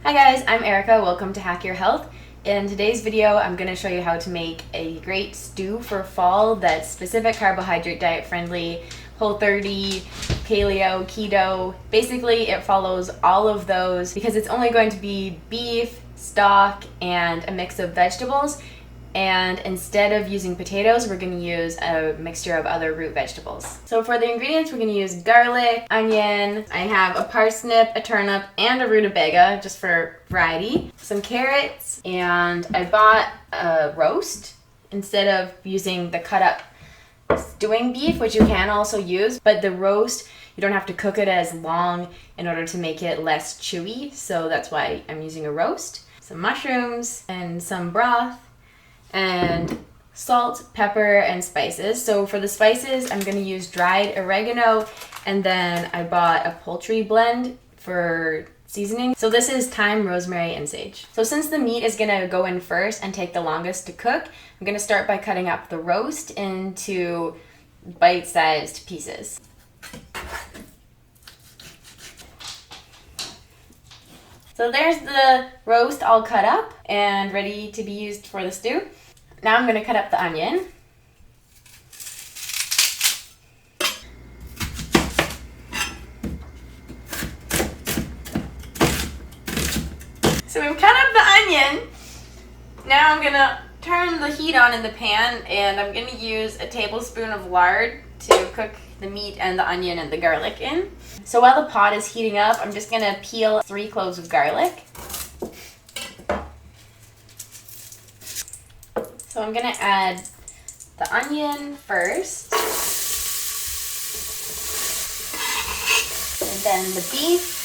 Hi guys, I'm Erica. Welcome to Hack Your Health. In today's video, I'm going to show you how to make a great stew for fall that's specific carbohydrate diet friendly, Whole30, Paleo, Keto. Basically, it follows all of those because it's only going to be beef, stock, and a mix of vegetables. And instead of using potatoes, we're going to use a mixture of other root vegetables. So for the ingredients, we're going to use garlic, onion, I have a parsnip, a turnip, and a rutabaga, just for variety, some carrots, and I bought a roast instead of using the cut up stewing beef, which you can also use, but the roast, you don't have to cook it as long in order to make it less chewy, so that's why I'm using a roast. Some mushrooms and some broth, and salt, pepper, and spices. So for the spices, I'm going to use dried oregano, and then I bought a poultry blend for seasoning. So this is thyme, rosemary, and sage. So since the meat is going to go in first and take the longest to cook, I'm going to start by cutting up the roast into bite-sized pieces. So there's the roast all cut up and ready to be used for the stew. Now I'm going to cut up the onion. So we've cut up the onion. Now I'm going to turn the heat on in the pan, and I'm going to use a tablespoon of lard to cook the meat and the onion and the garlic in. So while the pot is heating up, I'm just going to peel 3 cloves of garlic. So I'm going to add the onion first, and then the beef.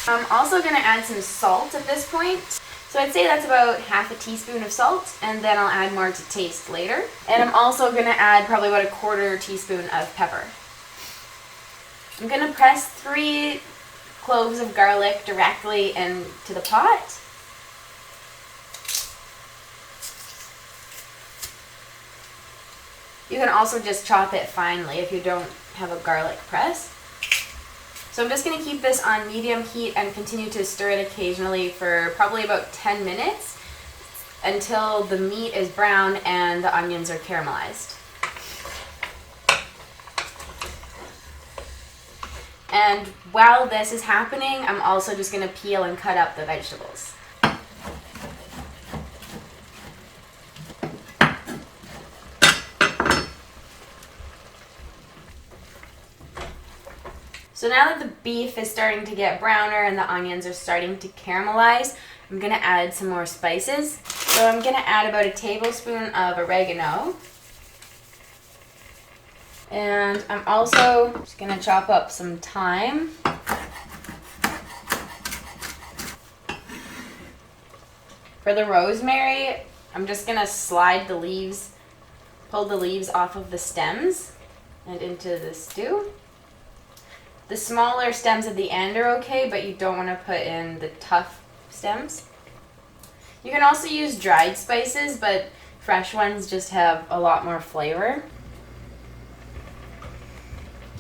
I'm also going to add some salt at this point. So I'd say that's about half a teaspoon of salt, and then I'll add more to taste later. And I'm also going to add probably about a 1/4 teaspoon of pepper. I'm going to press 3 cloves of garlic directly into the pot. You can also just chop it finely if you don't have a garlic press. So I'm just going to keep this on medium heat and continue to stir it occasionally for probably about 10 minutes until the meat is brown and the onions are caramelized. And while this is happening, I'm also just going to peel and cut up the vegetables. So now that the beef is starting to get browner and the onions are starting to caramelize, I'm going to add some more spices. So I'm going to add about a tablespoon of oregano. And I'm also just going to chop up some thyme. For the rosemary, I'm just going to slide the leaves, pull the leaves off of the stems and into the stew. The smaller stems at the end are okay, but you don't want to put in the tough stems. You can also use dried spices, but fresh ones just have a lot more flavor.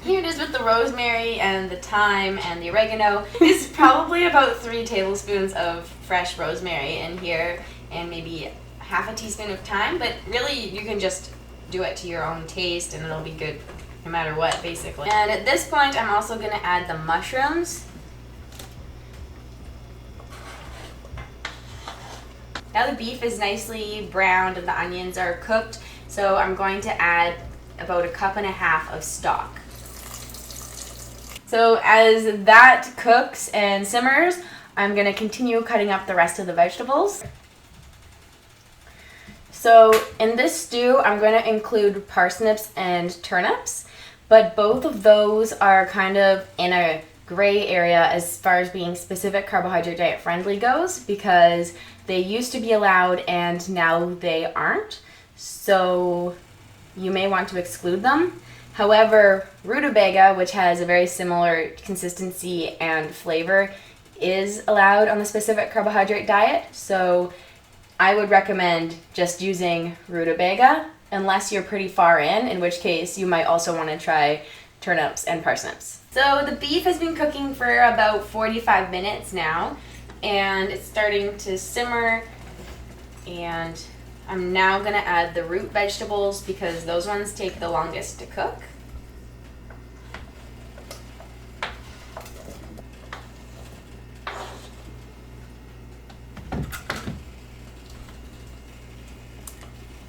Here it is with the rosemary and the thyme and the oregano. It's probably about 3 tablespoons of fresh rosemary in here and maybe half a teaspoon of thyme, but really you can just do it to your own taste and it'll be good no matter what, basically. And at this point, I'm also going to add the mushrooms. Now the beef is nicely browned and the onions are cooked, so I'm going to add about 1.5 cups of stock. So as that cooks and simmers, I'm going to continue cutting up the rest of the vegetables. So in this stew, I'm going to include parsnips and turnips, but both of those are kind of in a gray area as far as being specific carbohydrate diet friendly goes, because they used to be allowed and now they aren't. So you may want to exclude them. However, rutabaga, which has a very similar consistency and flavor, is allowed on the specific carbohydrate diet. So I would recommend just using rutabaga unless you're pretty far in which case you might also want to try turnips and parsnips. So the beef has been cooking for about 45 minutes now, and it's starting to simmer, and I'm now going to add the root vegetables because those ones take the longest to cook.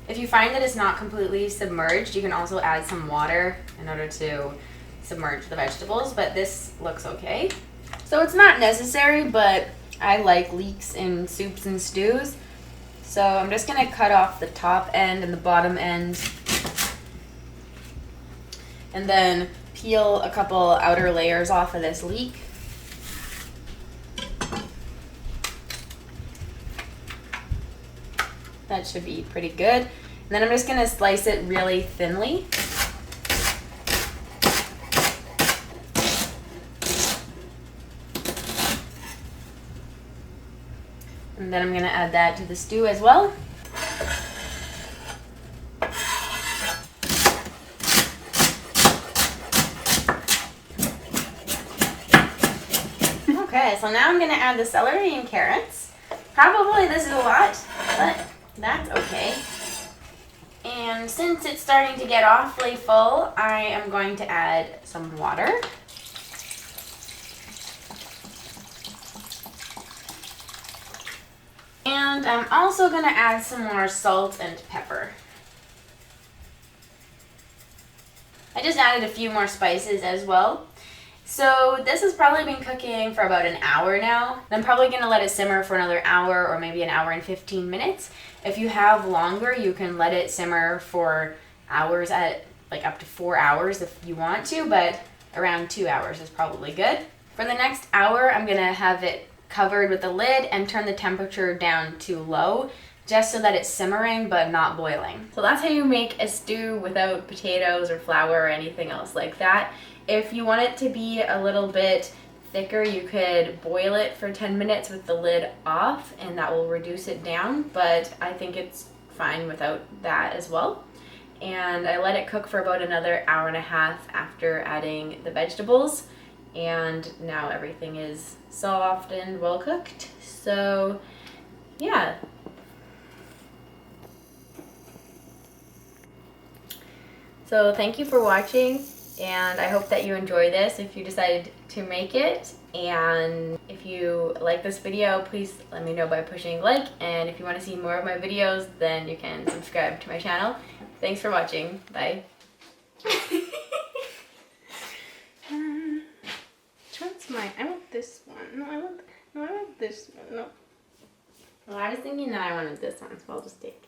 If you find that it's not completely submerged, you can also add some water in order to submerge the vegetables, but this looks okay. So it's not necessary, but I like leeks in soups and stews. So I'm just going to cut off the top end and the bottom end, and then peel a couple outer layers off of this leek. That should be pretty good. And then I'm just going to slice it really thinly. And then I'm going to add that to the stew as well. Okay, so now I'm going to add the celery and carrots. Probably this is a lot, but that's okay. And since it's starting to get awfully full, I am going to add some water. And I'm also going to add some more salt and pepper. I just added a few more spices as well. So this has probably been cooking for about an hour now. I'm probably going to let it simmer for another hour or maybe an hour and 15 minutes. If you have longer, you can let it simmer for hours, at like up to 4 hours if you want to, but around 2 hours is probably good. For the next hour, I'm going to have it covered with a lid and turn the temperature down to low, just so that it's simmering but not boiling. So that's how you make a stew without potatoes or flour or anything else like that. If you want it to be a little bit thicker, you could boil it for 10 minutes with the lid off, and that will reduce it down, but I think it's fine without that as well. And I let it cook for about another hour and a half after adding the vegetables, and now everything is soft and well cooked. So yeah. So thank you for watching, and I hope that you enjoy this if you decided to make it. And if you like this video, please let me know by pushing like, and if you want to see more of my videos, then you can subscribe to my channel. Thanks for watching. Bye. Which one's mine? I want this one. No, I want this one. No. Well, I was thinking that I wanted this one, so I'll just take.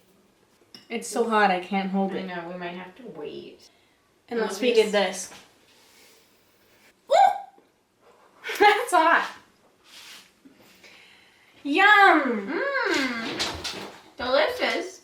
It's so hot I can't hold I it. know, we might have to wait. Unless we did this. That's hot. Yum! Mmm, delicious.